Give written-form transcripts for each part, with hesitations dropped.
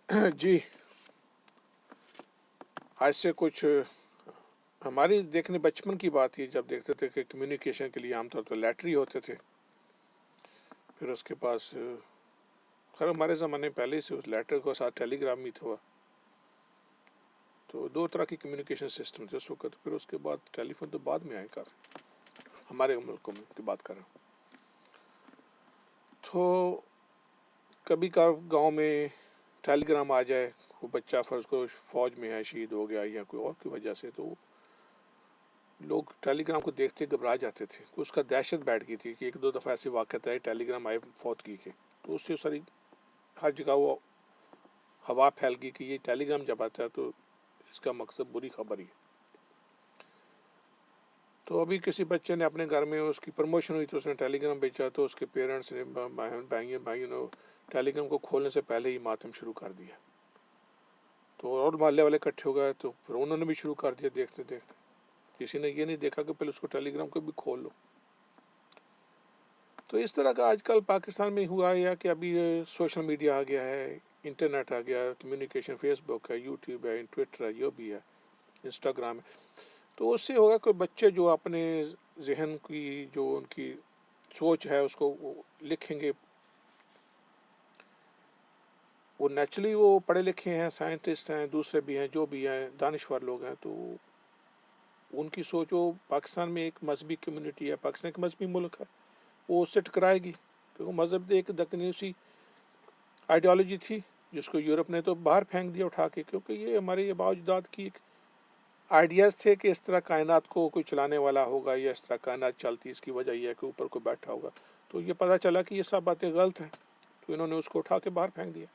जी, आज से कुछ हमारी देखने बचपन की बात ही जब देखते थे कि कम्युनिकेशन के लिए आमतौर पर लेटर ही होते थे। फिर उसके पास खैर हमारे ज़माने पहले से उस लेटर के साथ टेलीग्राम भी था। तो दो तरह की कम्युनिकेशन सिस्टम थे उस वक्त। फिर उसके बाद टेलीफोन तो बाद में आए काफ़ी, हमारे मुल्कों में की बात कर रहा हूँ। तो कभी का गांव में टेलीग्राम आ जाए, वो बच्चा फर्ज को फौज में है, शहीद हो गया या कोई और की वजह से, तो लोग टेलीग्राम को देखते घबरा जाते थे। उसका दहशत बैठ गई थी कि एक दो दफ़ा ऐसे वाक़यात आए, टेलीग्राम आए फौत की के, तो उससे सारी हर जगह वो हवा फैल गई कि ये टेलीग्राम जब आता है तो इसका मकसद बुरी खबर ही है। तो अभी किसी बच्चे ने अपने घर में, उसकी प्रमोशन हुई तो उसने टेलीग्राम बेचा, तो उसके पेरेंट्स ने, भाइयों ने टेलीग्राम को खोलने से पहले ही मातम शुरू कर दिया। तो और मोहल्ले वाले इकट्ठे हो गए, तो फिर उन्होंने भी शुरू कर दिया देखते देखते। किसी ने ये नहीं देखा कि पहले उसको टेलीग्राम को भी खोल लो। तो इस तरह का आजकल पाकिस्तान में हुआ है कि अभी सोशल मीडिया आ गया है, इंटरनेट आ गया, कम्युनिकेशन, फेसबुक है, यूट्यूब है, ट्विटर है, जो भी है, इंस्टाग्राम है। तो उससे होगा कि बच्चे जो अपने जहन की जो उनकी सोच है उसको वो लिखेंगे। वो नेचुरली वो पढ़े लिखे हैं, साइंटिस्ट हैं, दूसरे भी हैं, जो भी हैं, दानिश्वर लोग हैं, तो उनकी सोच, वो पाकिस्तान में एक मजहबी कम्युनिटी है, पाकिस्तान एक मजहबी मुल्क है, वो उससे टकराएगी। क्योंकि मज़हब एक दकनीसी आइडियोलॉजी थी जिसको यूरोप ने तो बाहर फेंक दिया उठा के, क्योंकि ये हमारे ये बावजदाद की एक आइडियाज़ थे कि इस तरह कायनात को कोई चलाने वाला होगा या इस तरह कायनात चलती, इसकी वजह यह है कि ऊपर कोई बैठा होगा। तो ये पता चला कि ये सब बातें गलत हैं, तो इन्होंने उसको उठा के बाहर फेंक दिया।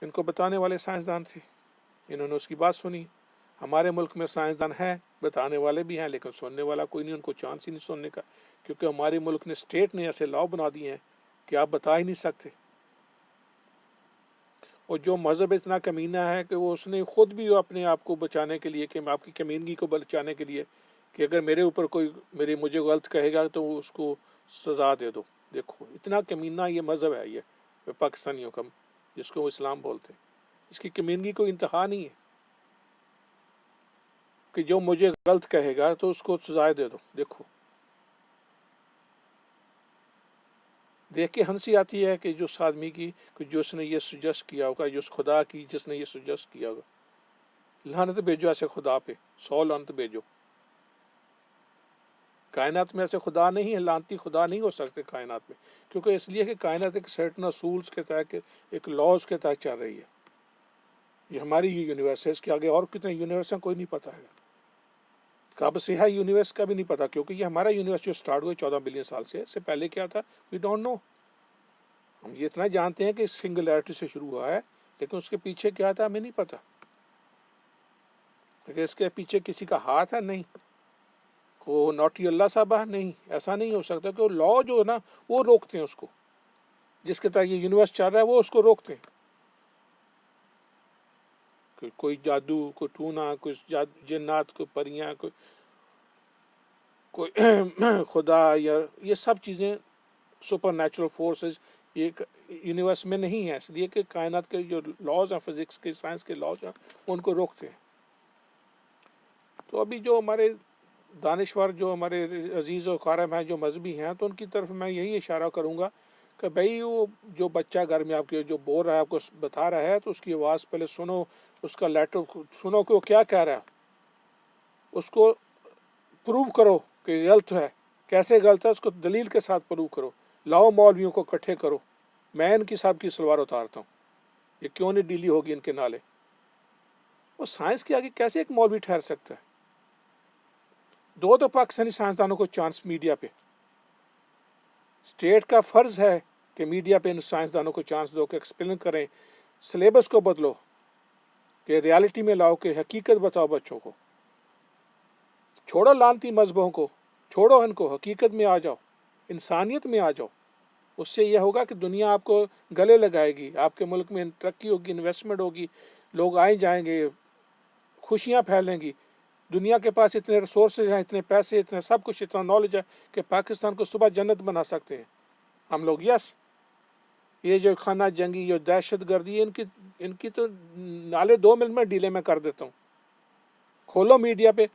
इनको बताने वाले साइंसदान थे, इन्होंने उसकी बात सुनी। हमारे मुल्क में साइंसदान हैं, बताने वाले भी हैं, लेकिन सुनने वाला कोई नहीं, उनको चांस ही नहीं सुनने का, क्योंकि हमारे मुल्क ने, स्टेट ने ऐसे लॉ बना दिए हैं कि आप बता ही नहीं सकते। और जो मज़हब इतना कमीना है कि वो उसने ख़ुद भी अपने आप को बचाने के लिए, कि मैं आपकी कमीनगी को बचाने के लिए, कि अगर मेरे ऊपर कोई मुझे गलत कहेगा तो उसको सज़ा दे दो। देखो इतना कमीना ये मज़हब है, ये पाकिस्तानियों का, जिसको वो इस्लाम बोलते हैं। इसकी कमीनगी कोई इंतहा नहीं है कि जो मुझे गलत कहेगा तो उसको सज़ा दे दो। देखो देख के हंसी आती है कि जो आदमी की, जिसने ये सुजेस्ट किया होगा, जो खुदा की जिसने ये सुजेस्ट किया होगा, लानत भेजो ऐसे खुदा पे, 100 लानत भेजो। कायनात में ऐसे खुदा नहीं है, लानती खुदा नहीं हो सकते कायनात में, क्योंकि इसलिए कि कायनात एक सर्टन असूल्स के तहत, एक लॉज के तहत चल रही है। ये हमारी यूनिवर्स है, इसके आगे और कितने यूनिवर्स हैं कोई नहीं पता है, कब से है यूनिवर्स का भी नहीं पता, क्योंकि ये हमारा यूनिवर्स जो स्टार्ट हुआ 14 बिलियन साल से, इससे पहले क्या था वी डोंट नो। हम ये इतना जानते हैं कि सिंगुलैरिटी से शुरू हुआ है, लेकिन उसके पीछे क्या था हमें नहीं पता। लेकिन इसके पीछे किसी का हाथ है? नहीं। को नौटी अल्लाह साहब है? नहीं, ऐसा नहीं हो सकता, कि लॉ जो है ना वो रोकते हैं उसको, जिसके तहत ये यूनिवर्स चल रहा है वो उसको रोकते हैं। कोई जादू, कोई टूना, कोई जिन्नात, कोई परियां, कोई खुदा, या ये सब चीज़ें सुपर नेचुरल फोर्सेस ये यूनिवर्स में नहीं है, इसलिए कि कायनात के जो लॉज हैं, फिज़िक्स के, साइंस के लॉज हैं, उनको रोकते हैं। तो अभी जो हमारे दानिश्वर, जो हमारे अजीज़ और कारम हैं, जो मजहबी हैं, तो उनकी तरफ मैं यही इशारा करूँगा कि भाई वो जो बच्चा घर में आपके जो बोल रहा है, आपको बता रहा है, तो उसकी आवाज़ पहले सुनो, उसका लेटर सुनो कि वो क्या कह रहा है, उसको प्रूव करो कि गलत है, कैसे गलत है उसको दलील के साथ प्रूव करो। लाओ मौलवियों को इकट्ठे करो, मैं इनकी साहब की सलवार उतारता हूँ, ये क्यों नहीं डीली होगी इनके नाले। वो साइंस के आगे कैसे एक मौलवी ठहर सकता है? दो तो पाकिस्तानी साइंसदानों को चांस मीडिया पे, स्टेट का फ़र्ज़ है कि मीडिया पे इन साइंसदानों को चांस दो, कि एक्सप्लेन करें, सिलेबस को बदलो, कि रियलिटी में लाओ, कि हकीकत बताओ बच्चों को। छोड़ो लानती मजहबों को, छोड़ो इनको, हकीकत में आ जाओ, इंसानियत में आ जाओ। उससे यह होगा कि दुनिया आपको गले लगाएगी, आपके मुल्क में तरक्की होगी, इन्वेस्टमेंट होगी, लोग आए जाएंगे, खुशियाँ फैलेंगी। दुनिया के पास इतने रिसोर्सेज हैं, इतने पैसे, इतने सब कुछ, इतना नॉलेज है कि पाकिस्तान को सुबह जन्नत बना सकते हैं हम लोग। यस, ये जो खाना जंगी, जो दहशत गर्दी, इनकी तो नाले 2 मिनट में डीले में कर देता हूँ। खोलो मीडिया पे,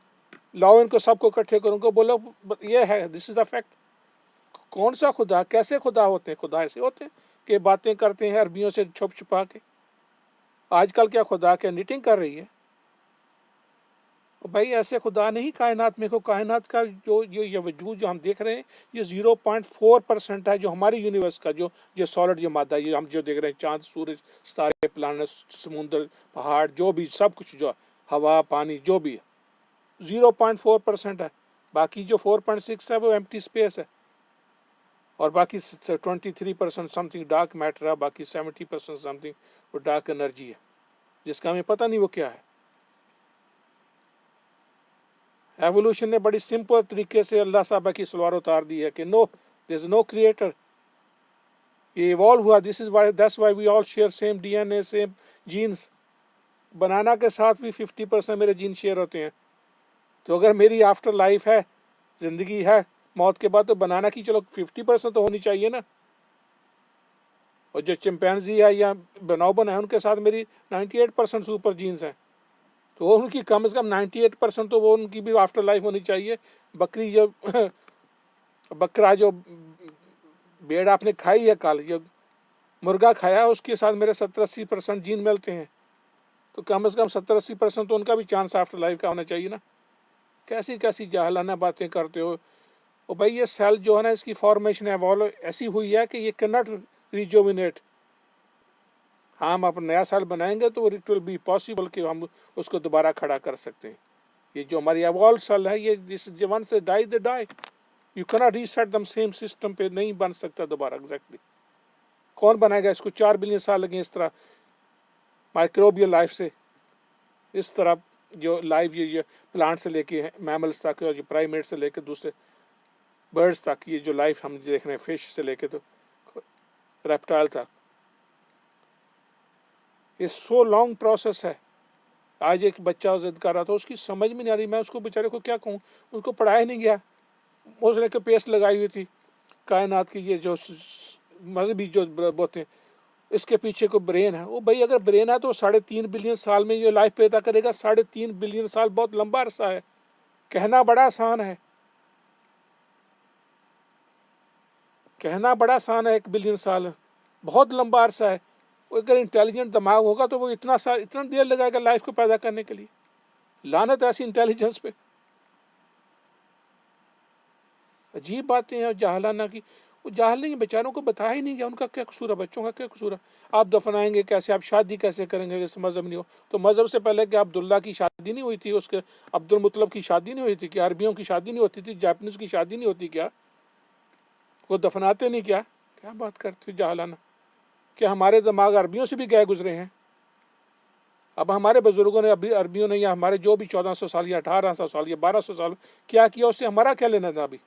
लाओ इनको सबको इकट्ठे करो, उनको बोलो ये है, दिस इज़ द फैक्ट। कौन सा खुदा, कैसे खुदा होते हैं? खुदा ऐसे होते हैं कि बातें करते हैं अरबियों से छुप छुपा के। आजकल क्या खुदा क्या नीटिंग कर रही है? भाई ऐसे खुदा नहीं कायनात में। को कायनात का जो ये वजूद जो हम देख रहे हैं, ये 0.4% है जो हमारे यूनिवर्स का, जो सॉलिड जो मादा, ये हम जो देख रहे हैं, चांद, सूरज, सितारे, प्लानट, समुद्र, पहाड़, जो भी सब कुछ, जो हवा, पानी, जो भी है, 0.4% है। बाकी जो 4.6 है वो एम्प्टी स्पेस है, और बाकी 23% समथिंग डार्क मैटर है, बाकी 70% समथिंग वो डार्क एनर्जी है, जिसका हमें पता नहीं वो क्या है। एवोल्यूशन ने बड़ी सिंपल तरीके से अल्लाह साहब की सलवार उतार दी है कि no, there is no creator. ये इवॉल्व हुआ, this is why, that's why we all share same DNA, same genes. Banana के साथ भी 50% मेरे जीन शेयर होते हैं। तो अगर मेरी आफ्टर लाइफ है, ज़िंदगी है मौत के बाद, तो बनाना की चलो 50% तो होनी चाहिए ना। और जो चिंपैंजी है या बनोबन है, उनके साथ मेरी 98% सुपर जीन्स हैं, तो उनकी कम से कम 98% तो वो उनकी भी आफ्टर लाइफ होनी चाहिए। बकरी जो बकरा जो भेड़ आपने खाई है कल, जो मुर्गा खाया, उसके साथ मेरे 70-80% जीन मिलते हैं, तो कम से कम 70-80% तो उनका भी चांस आफ्टर लाइफ का होना चाहिए ना। कैसी कैसी जाहलाना बातें करते हो। और भाई ये सेल जो है ना, इसकी फॉर्मेशन एवॉल्व ऐसी हुई है कि ये कैन नॉट रिजोविनेट। हम अपना नया सेल बनाएंगे तो इट विल बी पॉसिबल कि हम उसको दोबारा खड़ा कर सकते हैं। ये जो हमारी एवॉल्व सेल है, ये जिस जवान से die they die, you can not reset them same system पे नहीं बन सकता दोबारा। एग्जैक्टली कौन बनाएगा इसको? 4 बिलियन साल लगे इस तरह माइक्रोबियल लाइफ से, इस तरह जो लाइफ ये प्लांट से लेके मैमल्स तक, और जो प्राइमेट से लेके दूसरे बर्ड्स तक, ये जो लाइफ हम देख रहे हैं, फिश से लेके तो रेप्टाइल तक, ये सो लॉन्ग प्रोसेस है। आज एक बच्चा जिद कर रहा था, उसकी समझ में नहीं आ रही, मैं उसको बेचारे को क्या कहूँ, उसको पढ़ाया नहीं गया। उसने के पेस्ट लगाई हुई थी कायनात की, ये जो मजहबी जो बोलते हैं, इसके पीछे को ब्रेन है। वो भाई अगर ब्रेन है तो 3.5 बिलियन साल में ये लाइफ पैदा करेगा। 3.5 बिलियन साल बहुत लंबा अरसा है, कहना बड़ा आसान है, कहना बड़ा आसान है। 1 बिलियन साल बहुत लंबा अरसा है। अगर इंटेलिजेंट दिमाग होगा तो वो इतना देर लगाएगा लाइफ को पैदा करने के लिए। लानत ऐसी इंटेलिजेंस पे। अजीब बातें हैं जाहलाना की। वो जाहल नहीं, बेचारों को बताया ही नहीं गया उनका क्या कसूर है, बच्चों का क्या कसूर है। आप दफनाएंगे कैसे, आप शादी कैसे करेंगे जैसे मजहब नहीं हो? तो मजहब से पहले कि अब्दुल्ला की शादी नहीं हुई थी, उसके अब्दुल मुतलब की शादी नहीं हुई थी क्या? अरबियों की शादी नहीं होती थी? जापानीज की शादी नहीं होती क्या? वो दफनाते नहीं क्या? क्या बात करते हो जाहलाना। क्या हमारे दिमाग अरबियों से भी गए गुजरे हैं? अब हमारे बुजुर्गों ने, अभी अरबियों ने, या हमारे जो भी 1400 साल या 1800 साल या 1200 साल क्या किया, उससे हमारा क्या लेना था? अभी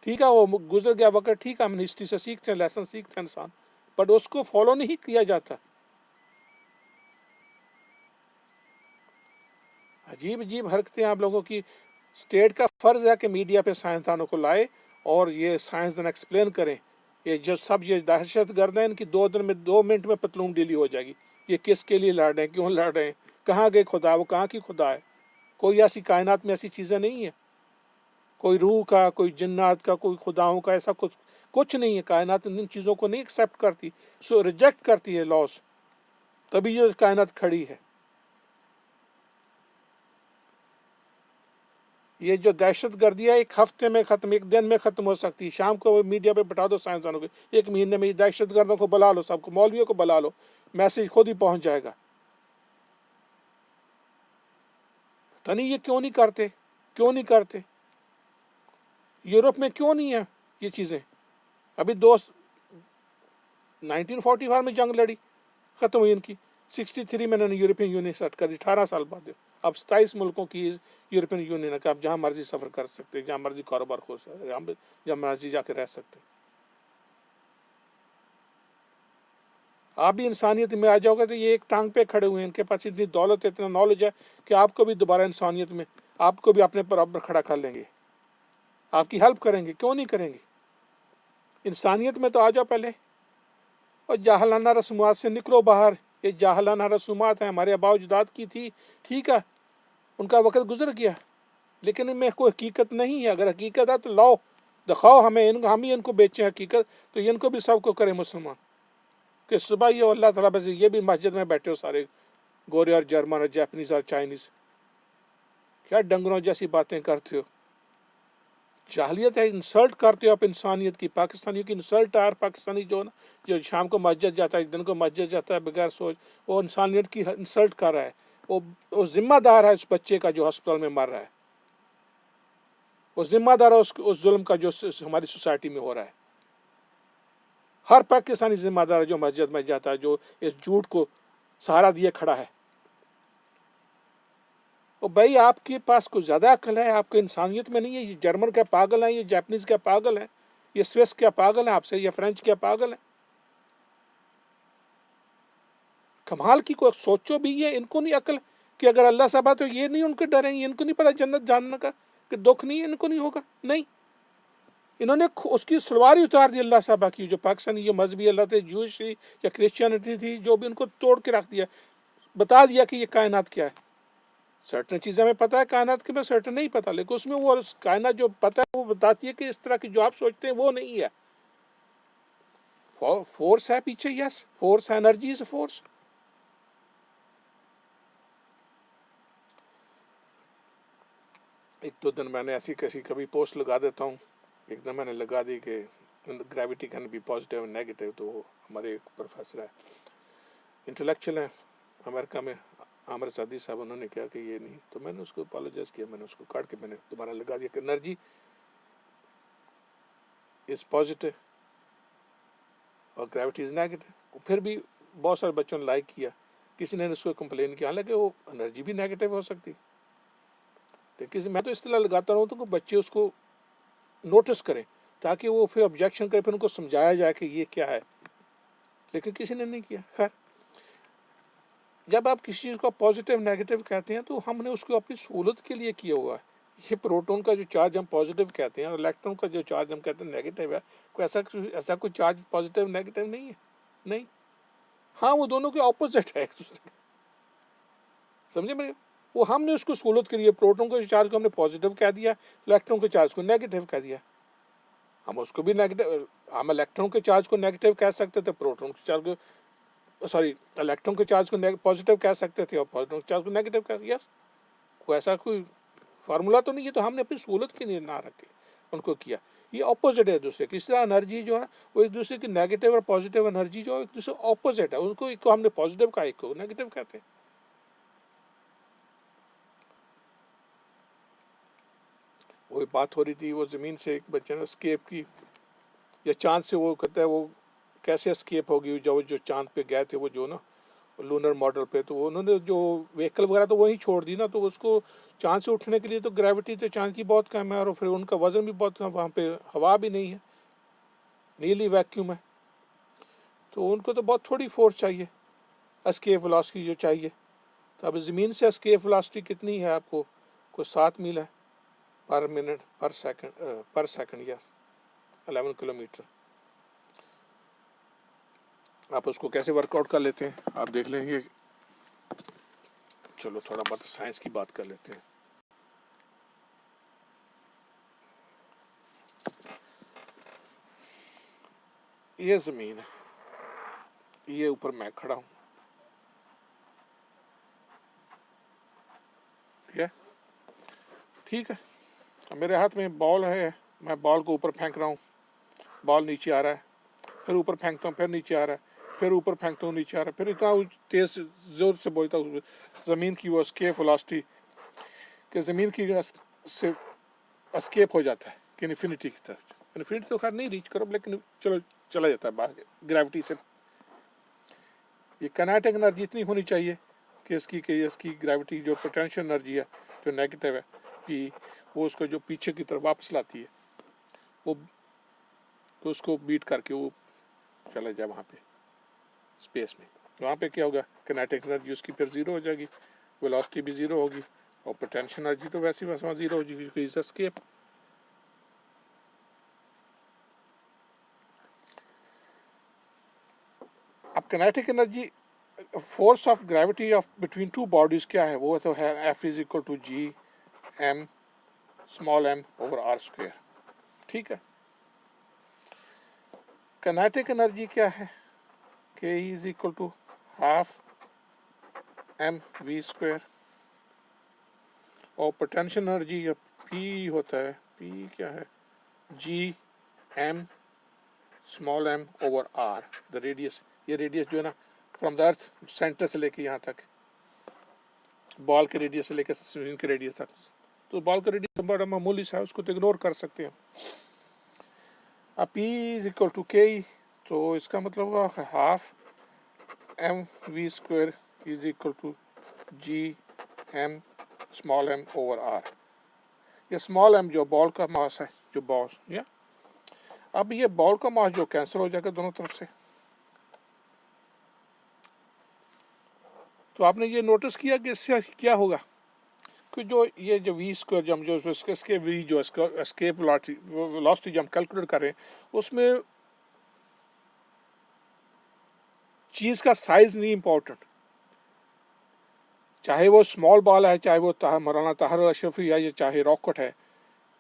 ठीक है, वो गुजर गया वक्त, ठीक है, हम हिस्ट्री से सीखते हैं, लेसन सीखते हैं इंसान, बट उसको फॉलो नहीं किया जाता। अजीब अजीब हरकतें आप लोगों की। स्टेट का फ़र्ज़ है कि मीडिया पे साइंसदानों को लाए और ये साइंसदान एक्सप्लेन करें। ये जो सब ये दहशत गर्द हैं, इनकी 2 मिनट में पतलून डीली हो जाएगी। ये किसके लिए लड़ रहे हैं, क्यों लड़ रहे हैं, कहाँ गए खुदा, वो कहाँ की खुदा है? कोई ऐसी कायनात में ऐसी चीज़ें नहीं है। कोई रूह का, कोई जिन्नात का, कोई खुदाओं का, ऐसा कुछ नहीं है। कायनात इन चीज़ों को नहीं एक्सेप्ट करती, सो रिजेक्ट करती है लॉस, तभी ये कायनात खड़ी है। ये जो दहशत गर्दी है, 1 हफ्ते में ख़त्म, 1 दिन में ख़त्म हो सकती है। शाम को मीडिया पे बैठा दो साइंसदानों को, 1 महीने में दहशत गर्दों को बुला लो, सबको, मौलवियों को बुला लो, मैसेज खुद ही पहुंच जाएगा। पता नहीं ये क्यों नहीं करते, क्यों नहीं करते? यूरोप में क्यों नहीं है ये चीज़ें? अभी 1945 में जंग लड़ी, ख़त्म हुई इनकी। 63 में इन्होंने यूरोपियन यूनियन सेट कर दी, 18 साल बाद। अब 27 मुल्कों की यूरोपियन यूनियन है कि आप जहाँ मर्जी सफ़र कर सकते हैं, जहाँ मर्जी कारोबार हो सकते हैं, जहाँ मर्जी जाके रह सकते हैं। आप भी इंसानियत में आ जाओगे तो ये एक टांग पे खड़े हुए हैं, इनके पास इतनी दौलत है, इतना नॉलेज है कि आपको भी दोबारा इंसानियत में, आपको भी अपने बराबर खड़ा कर लेंगे, आपकी हेल्प करेंगे। क्यों नहीं करेंगे? इंसानियत में तो आ जाओ पहले। और जाहलाना रस्मात से निकलो बाहर। ये जाहलाना रस्मात हैं, हमारे आबा अजदाद की थी, ठीक है, उनका वक्त गुजर गया, लेकिन इनमें कोई हकीकत नहीं है। अगर हकीकत है तो लाओ दिखाओ हमें, हम ही इनको बेचें हकीकत, तो इनको भी सबको करें मुसलमान कि सुबह ये अल्लाह ताला बस ये भी मस्जिद में बैठे हो सारे गोरे और जर्मन और जापानीज और चाइनीज, क्या डंगरों जैसी बातें करते हो। जाहलियत है, इंसल्ट करते हो आप इंसानियत की, पाकिस्तानियों की इंसल्ट है। पाकिस्तानी जो ना, जो शाम को मस्जिद जाता है, दिन को मस्जिद जाता है बगैर सोच, वो इंसानियत की इंसल्ट कर रहा है। वो जिम्मेदार है उस बच्चे का जो हॉस्पिटल में मर रहा है, वो जिम्मेदार है उस जुल्म का जो हमारी सोसाइटी में हो रहा है। हर पाकिस्तानी जिम्मेदार है जो मस्जिद में जाता है, जो इस झूठ को सहारा दिए खड़ा है। और भाई आपके पास कुछ ज़्यादा अकल है, आपको इंसानियत में नहीं है। ये जर्मन क्या पागल है, ये जापानीज क्या पागल है, ये स्विस क्या पागल है आपसे, ये फ्रेंच क्या पागल है। कमाल की कोई सोचो भी, ये इनको नहीं अकल कि अगर अल्लाह साहब है तो ये नहीं उनको डरेंगे, इनको नहीं पता जन्नत जानने का कि दुख नहीं है, इनको नहीं होगा। नहीं, इन्होंने उसकी सलवार ही उतार दी अल्लाह साहब की। जो पाकिस्तानी जो मजहबी अल्लाह थे, जूश थी या क्रिश्चियनिटी थी, जो भी उनको तोड़ के रख दिया, बता दिया कि ये कायनात क्या है। सर्टन चीज़ें हमें पता है कायनात की, में सर्टन नहीं पता, लेकिन उसमें वो कायनात जो पता है वो बताती है कि इस तरह की जो आप सोचते हैं वो नहीं है। फोर्स है पीछे, yes, force, energy is force. एक दो दिन मैंने ऐसी कैसी कभी पोस्ट लगा देता हूँ, एक दिन मैंने लगा दी कि gravity can be positive and negative. तो हमारे एक प्रोफेसर है, इंटेलेक्चुअल है अमेरिका में, आमिर सादी साहब, उन्होंने कहा कि ये नहीं, तो मैंने उसको अपोलोजाइज किया, मैंने उसको काट के मैंने दोबारा लगा दिया कि एनर्जी इज पॉजिटिव और ग्रेविटी इज नेगेटिव। फिर भी बहुत सारे बच्चों ने लाइक किया, किसी ने उसको कंप्लेन किया, हालांकि वो एनर्जी भी नेगेटिव हो सकती, लेकिन मैं तो इस तरह लगाता रहूँ तो बच्चे उसको नोटिस करें ताकि वो फिर ऑब्जेक्शन करें, फिर उनको समझाया जाए कि ये क्या है, लेकिन किसी ने नहीं किया। खैर, जब आप किसी चीज़ को पॉजिटिव नेगेटिव कहते हैं तो हमने उसको अपनी सहूलत के लिए किया हुआ है। ये प्रोटॉन का जो चार्ज हम पॉजिटिव कहते हैं और इलेक्ट्रॉन का जो चार्ज हम कहते हैं नेगेटिव है, कोई ऐसा कोई चार्ज पॉजिटिव नेगेटिव नहीं है, नहीं। हाँ, वो दोनों के ऑपोजिट है एक दूसरे के, समझे मेरे। वो हमने उसको सहूलत के लिए प्रोटॉन के चार्ज को हमने पॉजिटिव कह दिया, इलेक्ट्रॉन के चार्ज को नेगेटिव कह दिया। हम उसको भी नेगेटिव, हम इलेक्ट्रॉन के चार्ज को नेगेटिव कह सकते थे, प्रोटॉन के चार्ज को, सॉरी, इलेक्ट्रॉन के चार्ज को पॉजिटिव कह सकते थे और प्रोटॉन के चार्ज को नेगेटिव कह दिया। कोई ऐसा कोई फार्मूला तो नहीं है, तो हमने अपनी सहूलत के लिए ना रखे उनको किया। ये ऑपोजिट है एक दूसरे की। इस तरह एनर्जी जो है वो एक दूसरे की नेगेटिव और पॉजिटिव एनर्जी जो एक दूसरे ऑपोजिट है, उनको एक को हमने पॉजिटिव कहा, एक को नेगेटिव कहते हैं। वही बात हो रही थी, वो ज़मीन से एक बच्चे ने स्केप की, या चांद से, वो कहता है वो कैसे स्केप होगी, जो चांद पे गए थे वो जो ना लूनर मॉडल पे, तो उन्होंने जो व्हीकल वगैरह तो वहीं छोड़ दी ना, तो उसको चांद से उठने के लिए तो ग्रेविटी तो चांद की बहुत कम है और फिर उनका वजन भी बहुत, वहाँ पे हवा भी नहीं है, नीली वैक्यूम है, तो उनको तो बहुत थोड़ी फोर्स चाहिए, एस्केप वेलोसिटी जो चाहिए। तो अब ज़मीन से एस्केप वेलोसिटी कितनी है आपको, कोई 7 मील है पर मिनट पर सेकंड, यस 11 किलोमीटर। आप उसको कैसे वर्कआउट कर लेते हैं आप देख लेंगे। चलो थोड़ा बहुत साइंस की बात कर लेते हैं। ये ज़मीन है, ये ऊपर मैं खड़ा हूँ, ठीक है। मेरे हाथ में बॉल है, मैं बॉल को ऊपर फेंक रहा हूँ, बॉल नीचे आ रहा है, फिर ऊपर फेंकता हूँ, फिर नीचे आ रहा है, फिर ऊपर फेंकता हूँ, नीचे आ रहा है, फिर इतना तेज जोर से बोलता हूँ ज़मीन की वो एस्केप वेलोसिटी कि ज़मीन की से एस्केप हो जाता है कि इन्फिनिटी की तरफ। इन्फिनिटी तो खैर नहीं रीच करो, लेकिन चलो चला जाता है बाहर ग्रेविटी से। ये काइनेटिक एनर्जी इतनी होनी चाहिए कि इसकी ग्रेविटी जो पोटेंशियल एनर्जी है जो नेगेटिव है कि वो उसको जो पीछे की तरफ वापस लाती है, वो तो उसको बीट करके वो चला जाए वहाँ पे स्पेस में। वहाँ पे क्या होगा, काइनेटिक एनर्जी उसकी फिर ज़ीरो हो जाएगी, वेलोसिटी भी ज़ीरो होगी और पोटेंशियल एनर्जी तो वैसे ही वहाँ ज़ीरो हो जाएगी क्योंकि is escape. kinetic energy, force of gravity of between two bodies क्या है, वो तो है F is equal to G M small m over R square. ठीक है. kinetic energy क्या है, K is equal to half m v square. और पोटेंशियल एनर्जी या P होता है, P क्या है, G M small m over R, the radius. ये रेडियस जो है ना फ्रॉम द अर्थ सेंटर से लेके यहाँ तक, बॉल के रेडियस से लेकर स्विंग के रेडियस तक. तो बॉल का रेडियस बड़ा मामूली सा है, उसको तो इग्नोर कर सकते हैं. अब P is equal to K, तो इसका मतलब हुआ half m v square is equal to G M small m over R. ये स्मॉल m जो बॉल का मास है, जो बॉल या अब ये बॉल का मास जो कैंसिल हो जाएगा दोनों तरफ से. तो आपने ये नोटिस किया कि इससे क्या होगा कि जो ये जो वी स्क्वायर जो हम जो इसके वी जो एस्केप वेलोसिटी जो हम कैलकुलेट कर रहे हैं, उसमें चीज़ का साइज नहीं इम्पोर्टेंट. चाहे वो स्मॉल बॉल है, चाहे वो मौलाना ताहिर अशरफी है, या चाहे रॉकेट है,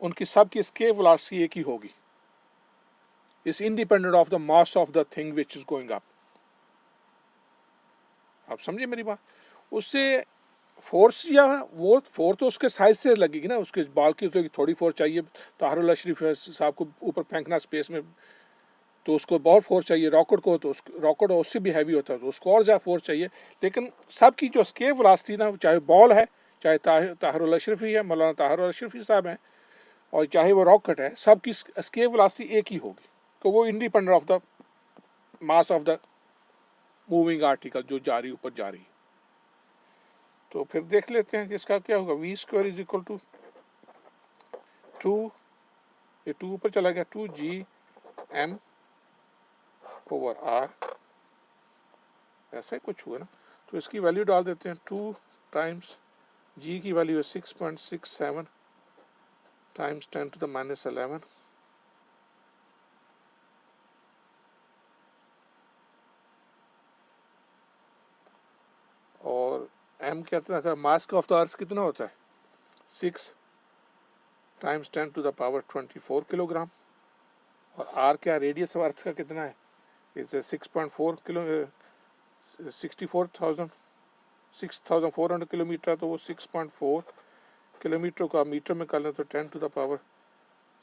उनकी सब की एस्केप वेलोसिटी एक ही होगी. It's independent of the mass of the thing which is going up. आप समझे मेरी बात. उससे फोर्स या वो फोर्स तो उसके साइज से लगेगी ना, उसके बॉल की तो थोड़ी फोर्स चाहिए. ताहिर अशरफ साहब को ऊपर फेंकना स्पेस में, तो उसको बहुत फोर्स चाहिए. रॉकेट को तो रॉकेट उससे भी हैवी होता है, तो उसको और ज़्यादा फोर्स चाहिए. लेकिन सबकी जो एस्केप वेलोसिटी ना, चाहे बॉल है, चाहे ताहिर अशरफी है, मौलाना ताहिर अशरफी साहब हैं, और चाहे वो रॉकेट है, सबकी एस्केप वेलोसिटी एक ही होगी. तो वो independent of the mass of the moving article जो जा रही ऊपर जा रही. तो फिर देख लेते हैं कि इसका क्या होगा. V square is equal to 2, ये 2 ऊपर चला गया, 2G M ओवर R, ऐसा ही कुछ हुआ ना. तो इसकी वैल्यू डाल देते हैं. 2 टाइम्स G की वैल्यू है 6.67 टाइम्स 10 टू द माइनस 11, और M कहते हैं मास ऑफ द अर्थ कितना होता है, 6 times 10 to the power 24 kilogram. और R क्या, रेडियस ऑफ अर्थ का कितना है, इसे 6.4 किलो 6,400 किलोमीटर. तो वो 6.4 किलोमीटर को आप मीटर में कर लें तो 10 टू द पावर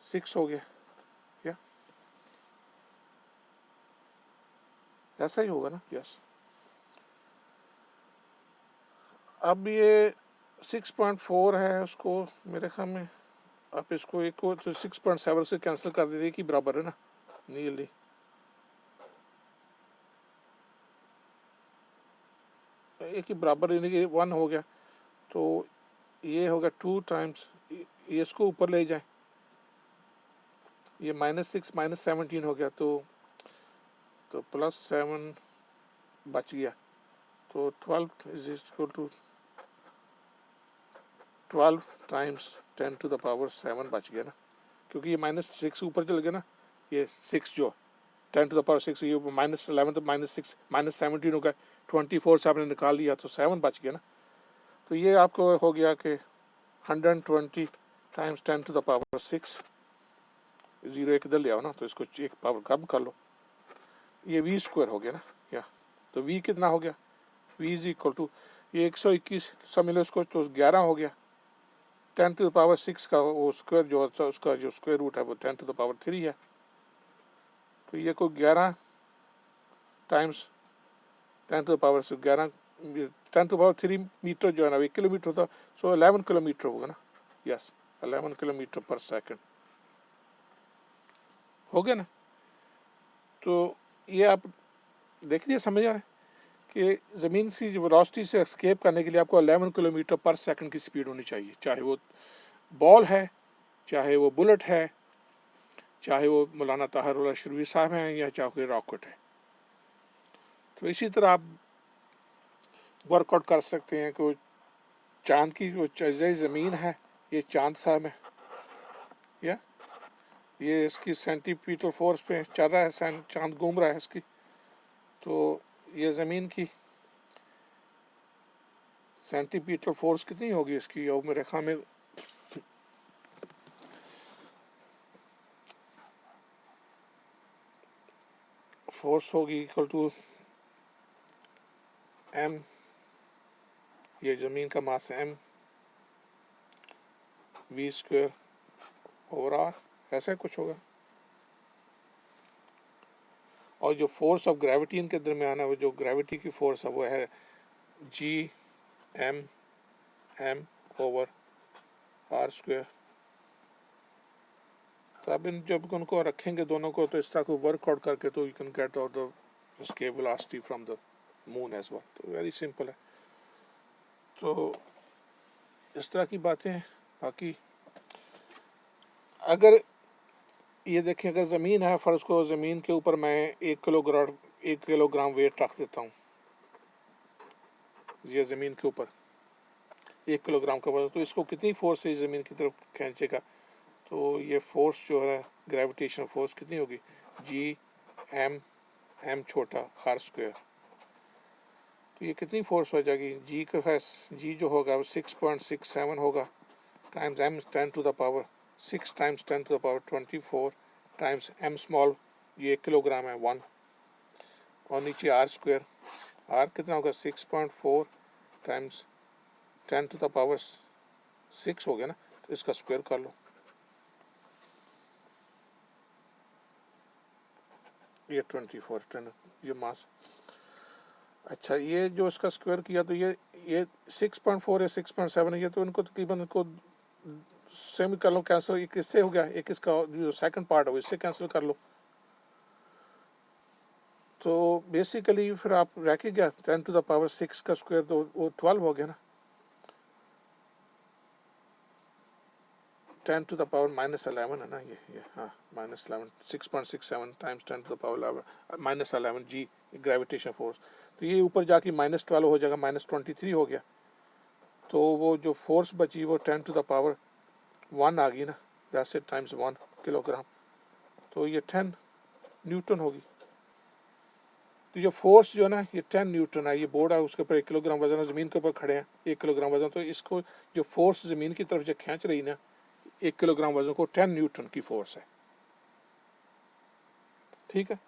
6 हो गया. क्या ऐसा ही होगा ना. यस. अब ये 6.4 है, उसको मेरे ख्याल में आप इसको एक को तो 6.7 से कैंसिल कर दीजिए कि बराबर है ना, नीली. एक ही बराबर यानी कि 1 हो गया. तो ये होगा 2 टाइम्स, ये इसको ऊपर ले जाए, ये -6 -17 हो गया. तो +7 बच गया. तो 12 is equal to 12 times 10 to the power 7 बच गया ना, क्योंकि ये -6 ऊपर चल गया ना. ये 6 जो 10 टू द पावर 6, ये -11 तो -6 -17 हो गया. 24 से आपने निकाल लिया तो 7 बच गया ना. तो ये आपको हो गया कि 120 टाइम्स 10 टू द पावर 6, 0 एक इधर ले आओ ना, तो इसको एक पावर कम कर लो. ये वी स्क्वायर हो गया ना. या तो वी कितना हो गया, वी इज इक्वल टू ये 121 समझ लो उसको, तो 11 हो गया. 10 टू द पावर 6 का वो स्क्वायर जो होता है, उसका जो स्क्वायर रूट है वो 10 टू द पावर 3 है. तो ये को 11 times 10 to the power 11 10 to power 3 metre जो है ना, 1 किलोमीटर होता, सो 11 किलोमीटर होगा ना. यस, 11 किलोमीटर पर सेकंड हो गया ना. तो ये आप देख लिया, समझ आ रहा है कि ज़मीन की वेलोसिटी से एस्केप करने के लिए आपको 11 किलोमीटर पर सेकंड की स्पीड होनी चाहिए, चाहे वो बॉल है, चाहे वो बुलेट है, चाहे वो मौलाना ताहिर अशरफी साहब हैं, या चाहे कोई रॉकेट है. तो इसी तरह आप वर्कआउट कर सकते हैं कि चांद की जो ज़मीन है, ये चांद साहब है, या ये इसकी सेंटीपीटल फोर्स पे चल रहा है, चांद घूम रहा है इसकी. तो ये ज़मीन की सेंटीपीटल फोर्स कितनी होगी इसकी, और मेरे ख्याल में फोर्स होगी इक्वल टू एम, ये ज़मीन का मास है, M V square over R, ऐसा कुछ होगा। और जो फोर्स ऑफ ग्रेविटी इनके दरमियान है, वो जो ग्रेविटी की फोर्स है वो है G M M over R square. तो अब इन जब उनको रखेंगे दोनों को, तो इस तरह को वर्कआउट करके तो you can get out the escape velocity from the moon as well। तो वेरी सिंपल है। तो इस तरह की बातें हैं। बाकी अगर ये देखें, अगर ज़मीन है, फ़र्ज़ को ज़मीन के ऊपर मैं 1 किलोग्राम वेट रख देता हूँ, ये ज़मीन के ऊपर 1 किलोग्राम का वजन, तो इसको कितनी फोर्स है ज़मीन की तरफ खींचेगा। तो ये फोर्स जो है ग्रेविटेशनल फोर्स कितनी होगी, जी एम एम छोटा आर स्क्वायर। तो ये कितनी फोर्स हो जाएगी, जी का जी जो होगा वो 6.67 होगा, times M 10 to the power 6 times 10 to the power 24 times M small, ये 1 किलोग्राम है 1, और नीचे आर स्क्वायर, आर कितना होगा 6.4 टाइम्स 10 टू द पावर 6 हो गया ना, तो इसका स्क्वायर कर लो, ये 24 ये मास। अच्छा, ये जो इसका स्क्वायर किया, तो ये 6.4 है 6.7 है, ये तो इनको तकरीबन इनको सेम कर लो, कैंसिल, एक इससे हो गया, एक इसका जो सेकंड पार्ट हो इससे कैंसिल कर लो। तो बेसिकली फिर आप रह के गया 10 टू द पावर 6 का स्क्वायर, तो वो 12 हो गया ना, 10 टू द पावर -11 है ना, ये हाँ -11, 6.67 times 10 to the power -11 G gravitation force. तो ये ऊपर जाके -12 हो जाएगा, -23 हो गया। तो वो जो फोर्स बची वो 10 टू द पावर 1 आ गई ना, दैट्स इट टाइम्स 1 किलोग्राम, तो ये 10 न्यूटन होगी। तो ये फोर्स जो है ना, ये 10 न्यूटन है। ये बोर्ड है, उसके ऊपर 1 किलोग्राम वजन है, ज़मीन के ऊपर खड़े हैं 1 किलोग्राम वजन, तो इसको जो फोर्स ज़मीन की तरफ जो खींच रही ना 1 किलोग्राम वजन को, 10 न्यूटन की फोर्स है। ठीक है।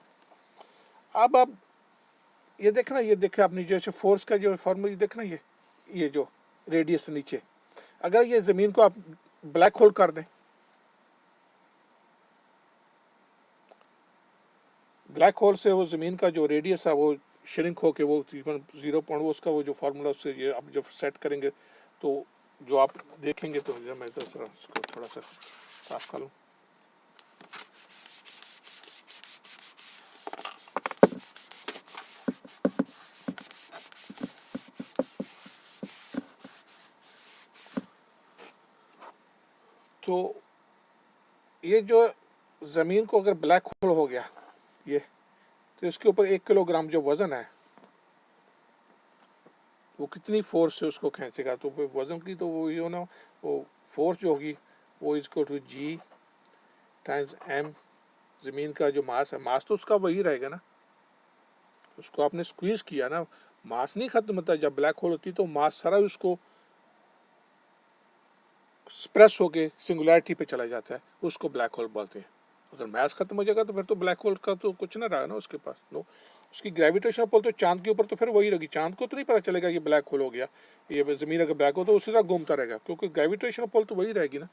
अब आप ये देखना, ये देखे आपने जैसे फोर्स का जो फॉर्मूला देखना, ये जो रेडियस नीचे, अगर ये ज़मीन को आप ब्लैक होल कर दें, ब्लैक होल से वो ज़मीन का जो रेडियस है वो श्रिंक होके वो तकरीबन 0 वो उसका वो जो फार्मूला उससे ये आप जब सेट करेंगे, तो जो आप देखेंगे, तो मैं तो इसको थोड़ा सा साफ कर लूँ। तो ये जो ज़मीन को अगर ब्लैक होल हो गया ये, तो इसके ऊपर 1 किलोग्राम जो वज़न है वो कितनी फोर्स से उसको खींचेगा। तो वज़न की तो वो ये ना, वो फोर्स जो होगी वो इसको टू जी टाइम्स एम, ज़मीन का जो मास है, मास तो उसका वही रहेगा ना, उसको आपने स्क्वीज़ किया ना, मास नहीं ख़त्म होता। जब ब्लैक होल होती तो मास सारा उसको स्प्रेस होके सिंगुलैरिटी पे चला जाता है, उसको ब्लैक होल बोलते हैं। अगर मास खत्म हो जाएगा तो फिर तो ब्लैक होल का तो कुछ ना रहा ना उसके पास, नो। उसकी ग्रेविटेशन पुल तो चांद के ऊपर तो फिर वही रहेगी, चांद को तो नहीं पता चलेगा ये ब्लैक होल हो गया, ये ज़मीन अगर ब्लैक हो तो उसी तरह घूमता रहेगा, क्योंकि ग्रेविटेशन पुल तो वही रहेगी ना,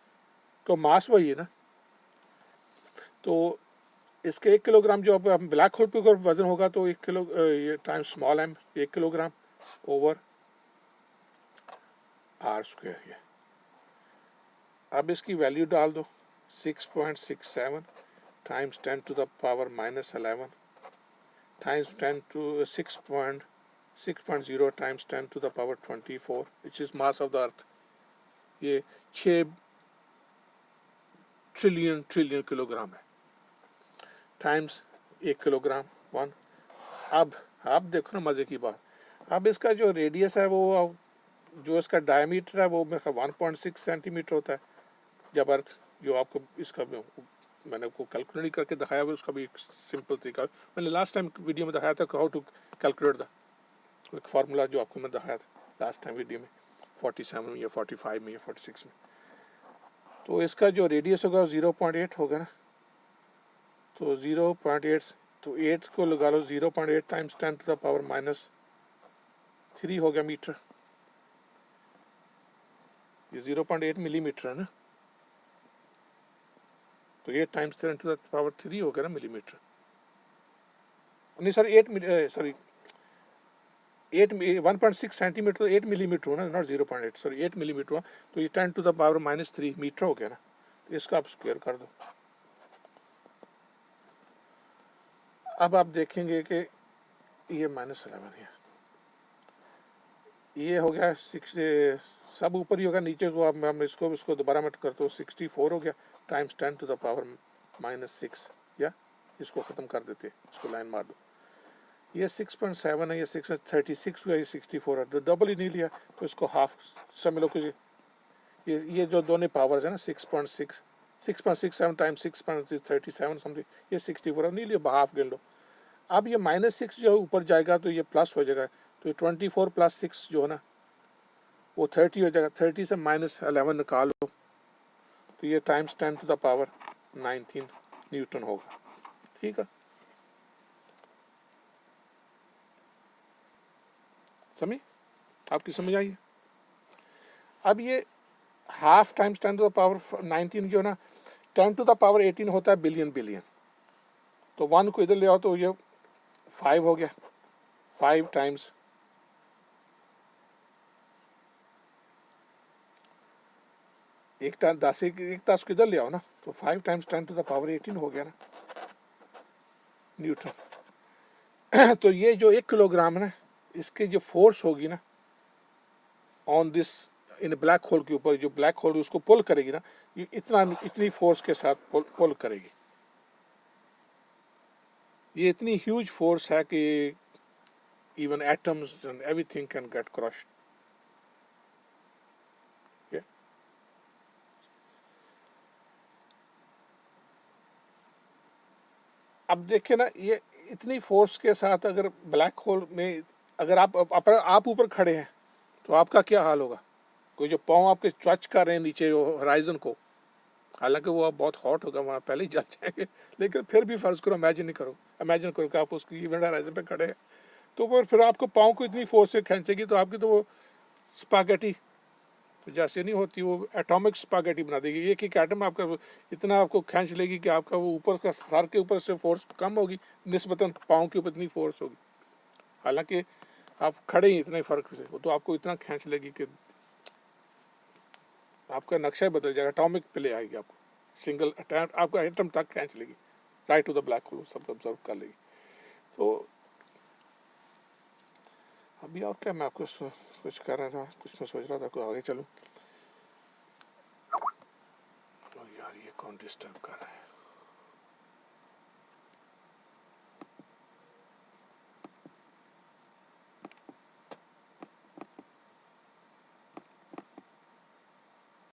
तो मास वही है ना। तो इसके 1 किलोग्राम जो अब ब्लैक होल पे अगर वजन होगा तो 1 किलो ये times small M 1 kilogram over R square. ये अब इसकी वैल्यू डाल दो, 6.67 times 10 to the power -11 times 10 to 6.0 times 10 to the power 24 which is mass of the earth. ये 6 ट्रिलियन किलोग्राम है, टाइम्स 1 किलोग्राम 1। अब आप देखो ना मज़े की बात, अब इसका जो रेडियस है वो, जो इसका डायमीटर है वो मेरे ख्याल 1.6 सेंटीमीटर होता है, जब अर्थ जो आपको इसका मैंने आपको कैलकुलेट नहीं करके दिखाया हुआ, उसका भी एक सिंपल तरीका मैंने लास्ट टाइम वीडियो में दिखाया था हाउ टू कैलकुलेट द, एक फार्मूला जो आपको मैं दिखाया था लास्ट टाइम वीडियो में 47 में या 45 में या 46 में। तो इसका जो रेडियस होगा 0.8 होगा ना, तो 0.8, तो 8 को लगा लो, 0.8 टाइम्स 10 टू द पावर -3 हो गया मीटर। ये 0.8 मिलीमीटर है ना, तो 8 टाइम्स 10 टू द पावर 3 हो गया ना मिलीमीटर, नहीं सॉरी 1.6 सेंटीमीटर, तो 8 मिलीमीटर हो ना, नॉट 0.8, सॉरी 8 मिलीमीटर हुआ, तो ये 10 टू द पावर -3 मीटर हो गया ना। तो इसका आप स्क्वायर कर दो। अब आप देखेंगे कि ये -11 है, ये हो गया 6, सब ऊपर ही होगा, नीचे को अब हम इसको दोबारा मत करते हो, 64 हो गया टाइम्स 10 टू द पावर -6, या इसको ख़त्म कर देते, इसको लाइन मार दो। ये 6.7 है, ये 36 हुआ, ये 64 है, तो डबल ही नहीं लिया, तो इसको हाफ समझ लो कि ये जो दोनों पावर्स है ना 6.67 टाइम्स 6.37 समथिंग, ये 64 है, नहीं लिया, हाफ गिन लो। अब ये -6 जो ऊपर जाएगा तो ये प्लस हो जाएगा, तो 24 + 6 जो है ना वो 30 हो जाएगा, 30 से -11 निकाल लो, तो ये times 10 to the power 19 newton होगा। ठीक है, समझ आपकी समझ आई है। अब ये half times 10 to the power 19 जो ना 10 टू द पावर 18 होता है बिलियन, तो 1 को इधर ले आओ, तो ये 5 हो गया, 5 टाइम्स एक 10 को इधर ले आओ ना, तो 5 टाइम्स 10 टू द पावर 18 हो गया ना न्यूटन। तो ये जो 1 किलोग्राम है ना, इसकी जो फोर्स होगी ना on this in black hole के ऊपर, जो ब्लैक होल उसको पुल करेगी ना, ये इतनी फोर्स के साथ पुल करेगी। ये इतनी ह्यूज फोर्स है कि even atoms and everything can get crushed. अब देखिए ना, ये इतनी फोर्स के साथ अगर ब्लैक होल में अगर आप ऊपर खड़े हैं तो आपका क्या हाल होगा। कोई जो पाँव आपके टच कर रहे हैं नीचे होराइजन को, हालांकि वो अब बहुत हॉट होगा, वहाँ पहले ही जल जाएंगे, लेकिन फिर भी फर्ज करो, इमेजिन करो कि आप उसकी इवेंट होराइजन पे खड़े हैं, तो फिर आपको पाँव को इतनी फोर्स से खींचेगी, तो आपकी तो वो स्पागेटी तो जैसे नहीं होती, वो एटॉमिक स्पागेटी बना देगी। एक ही एटम आपका इतना आपको खींच लेगी कि आपका वो ऊपर का सर के ऊपर से फोर्स कम होगी, निस्बतन पाँव के ऊपर इतनी फोर्स होगी, हालांकि आप खड़े ही इतने फ़र्क से, तो आपको इतना खींच लेगी कि आपका नक्शा बदल जाएगा, एटॉमिक प्ले आएगी, आपको सिंगल आपका एटम तक खींच लेगी, right to the black hole, सब ऑब्जर्व कर लेगी। तो अभी और क्या मैं आपको कुछ कर रहा था, कुछ मैं सोच रहा था, कोई आगे चलूँ। यार ये कौन डिस्टर्ब कर रहा है।